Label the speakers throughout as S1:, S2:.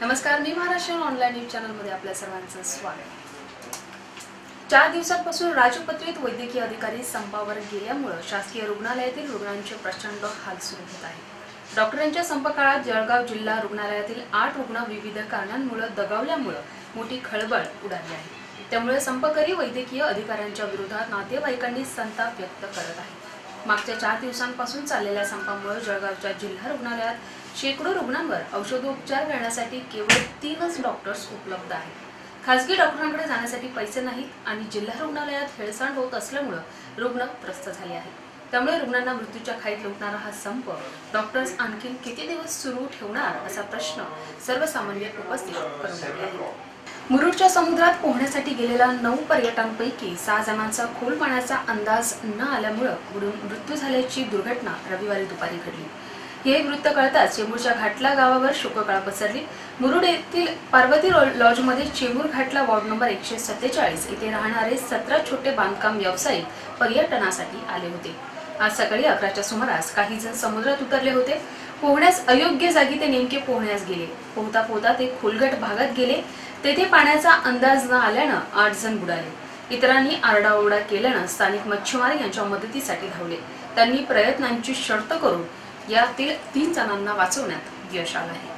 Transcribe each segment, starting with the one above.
S1: नमस्कार, मी Maharashtra online news चॅनलमध्ये आपल्या सर्वांचं स्वागत। 4 दिवसांपासून राजपत्रित वैद्यकीय अधिकारी संपावर गेल्यामुळे शासकीय रुग्णालयातील रुग्णांचे प्रचंड हाल सुरू होत आहेत। डॉक्टरांच्या संप काळात जळगाव जिल्हा रुग्णालयातील 8 रुग्ण विविध कारणांमुळे दगावल्यामुळे मोठी खळबळ उडाली आहे। त्यामुळे संपकरी वैद्यकीय अधिकाऱ्यांच्या विरोधात नातेवाईकांनी संताप व्यक्त करत आहेत। मागच्या 4 दिवसांपासून चाललेल्या संपामुळे जळगावच्या जिल्हा रुग्णालयात शेकडो रुग्णांवर औषधोपचार करण्यासाठी केवळ 3च डॉक्टर्स उपलब्ध आहेत। खासगी डॉक्टरांकडे जाण्यासाठी पैसे नाहीत आणि जिल्हा रुग्णालयात हेळसांड होत असल्यामुळे रुग्ण त्रस्त झाले आहेत। त्यामुळे रुग्णांना मृत्यूच्या खाईत लोटणारा हा संप डॉक्टर्स आणखी किती दिवस सुरू ठेवणार असा प्रश्न सर्वसामान्य उपस्थित करून टाकले आहे। मुरुडच्या समुद्रात पोहण्यासाठी गेलेल्या 9 पर्यटकांपैकी 6 जणांचा खोल पाण्याचा अंदाज न आल्यामुळे बुडून मृत्यू झाल्याची दुर्घटना रविवारी दुपारी घडली। हे वृत्त कळताच चेंबूरच्या घाटला गावावर शोककळा पसरली। मुरुड येथील पार्वती लॉजमध्ये चेंबूर घाटला वॉर्ड नंबर 147 येथे राहणारे 17 छोटे बांधकाम व्यावसायिक पर्यटनासाठी आले होते। आज सकाळी 11च्या सुमारास काही जण समुद्रात उतरले होते। पोहण्यास अयोग्य जागी ते नेमके पोहण्यास गेले। पोहता पोहता ते खोलगट भागात गेले। तेथे पाण्याचा अंदाज न आल्याने 8 जण बुडाले। इतरांनी आरडाओरडा केल्याने स्थानिक मच्छीमार यांच्या मदतीसाठी धावले। त्यांनी प्रयत्नांची शर्त करून यातील 3 जणांना वाचवण्यात यश आले आहे।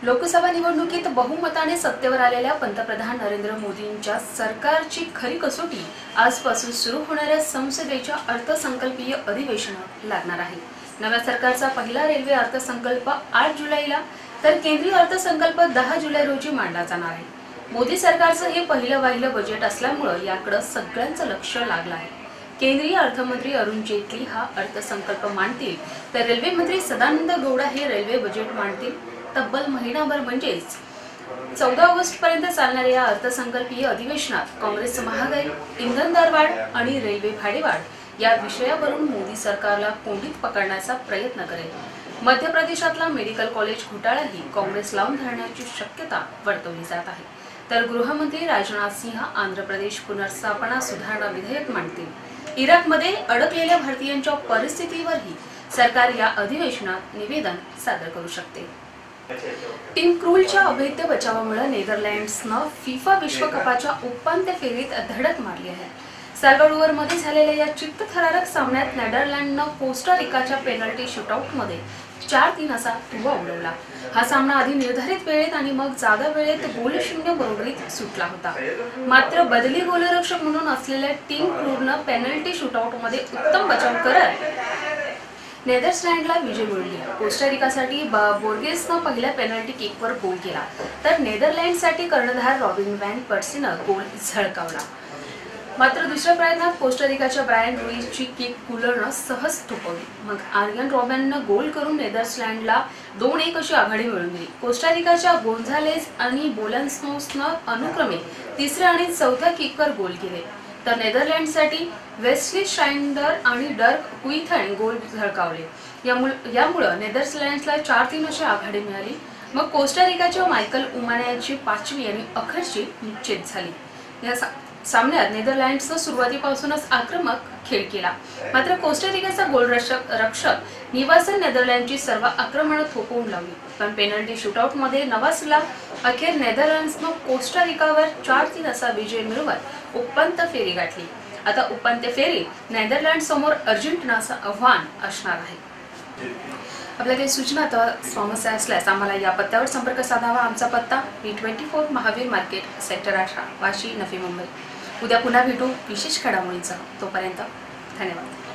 S1: लोकसभा निवडणुकीत बहुमताने सत्तेवर आलेल्या पंतप्रधान नरेंद्र मोदींच्या सरकारची खरी कसोटी आजपासून सुरू होणाऱ्या संसदेच्या अर्थसंकल्पीय अधिवेशनात लागणार आहे। नव्या सरकारचा पहिला रेल्वे अर्थसंकल्प 8 जुलैला तर केंद्रीय अर्थसंकल्प 10 जुलै रोजी मांडला जाणार आहे। मोदी सरकारचं हे पहिलं बजेट असल्यामुळे याकडे सगळ्यांचं लक्ष लागलं आहे। केंद्रीय अर्थमंत्री अरुण जेटली हा अर्थसंकल्प मांडतील तर रेल्वे मंत्री सदानंद गौडा हे रेल्वे बजेट मांडतील। तब्बल महिनाभर म्हणजेच 14 ऑगस्ट पर्यंत चालणाऱ्या या अर्थसंकल्पीय अधिवेशनात काँग्रेस महागाई, इंधन दरवाढ आणि रेल्वे भाडेवाढ या विषयावरून मोदी सरकारला कोंडीत पकडण्याचा प्रयत्न करेल। मध्य प्रदेशातला मेडिकल कॉलेज घोटाळाही काँग्रेस लावून धरण्याची शक्यता वर्तवली जात आहे। तर गृहमंत्री राजनाथ सिंह आंध्र प्रदेश पुनर्स्थापना सुधारणा विधेयक मांडतील। इराकमध्ये अडकलेल्या भारतीयांच्या परिस्थितीवरही सरकार या अधिवेशनात निवेदन सादर करू शकते। टीम क्रूलच्या अवैध बचावामुळे नेदरलँड्सनं फिफा विश्वकपाच्या उपांत्य फेरीत धडक मारली आहे। साल्वाडोरमध्ये झालेल्या या चित्तथरारक सामन्यात नेदरलँडनं कोस्टा रिकाच्या पेनल्टी शूटआउटमध्ये 4-3 असा धुव्वा उडवला। हा सामना आधी निर्धारित वेळेत आणि मग जादा वेळेत गोलशून्य बरोबरीत सुटला होता। मात्र बदली गोलरक्षक म्हणून असलेल्या टीम क्रूरनं पेनल्टी शूटआउटमध्ये उत्तम बचाव करत नेदरलँडला विजय मिळवला। कोस्टा रिकासाठी बोर्गेसनं पहिल्या पेनल्टी किकवर गोल केला तर नेदरलँडसाठी कर्णधार रॉबिन व्हॅन पर्सीनं गोल झळकावला। मात्र दुसऱ्या प्रयत्नात कोस्टा रिकाच्या ब्रायन रुईसची किक कूलरनं सहज थोपवली। मग आर्यन रॉबॅननं गोल करून नेदरलँडला 2-1 अशी आघाडी मिळवून दिली। कोस्टा रिकाच्या गोन्झालेस आणि बोलन्सनोसनं अनुक्रमे तिसऱ्या आणि चौथ्या किकवर गोल केले तर नेदरलँडसाठी वेस्ली शाइंडर आणि डर्क कुइथन गोल झळकावले। यामुळे नेदरलँड्सला 4-3 अशी आघाडी मिळाली। मग कोस्टा रिकाच्या मायकल उमान्याची 5वी आणि अखेरची निश्चित झाली। या सामन्यात नेदरलँड्सनं सुरुवातीपासूनच आक्रमक खेळ केला। मात्र कोस्टा रिकाचा गोलरक्षक निवासन नेदरलँडची सर्व आक्रमणे थोपवून लावली। पण पेनल्टी शूटआउटमध्ये नवासला अखेर नेदरलँड्सनं कोस्टा रिकावर 4-3 असा विजय मिळवत उपांत्य फेरी गाठली। आता उपांत्य फेरीत नेदरलँड समोर अर्जेंटिनाचं आव्हान असणार आहे। आपल्या काही सूचना अथवा समस्या असल्यास आम्हाला या पत्त्यावर संपर्क साधावा। आमचा पत्ता B24 Mahavir market sector 18 Vashi, Navi Mumbai. उद्या पुन्हा भेटू विशेष घडामोडींसह। तोपर्यंत धन्यवाद।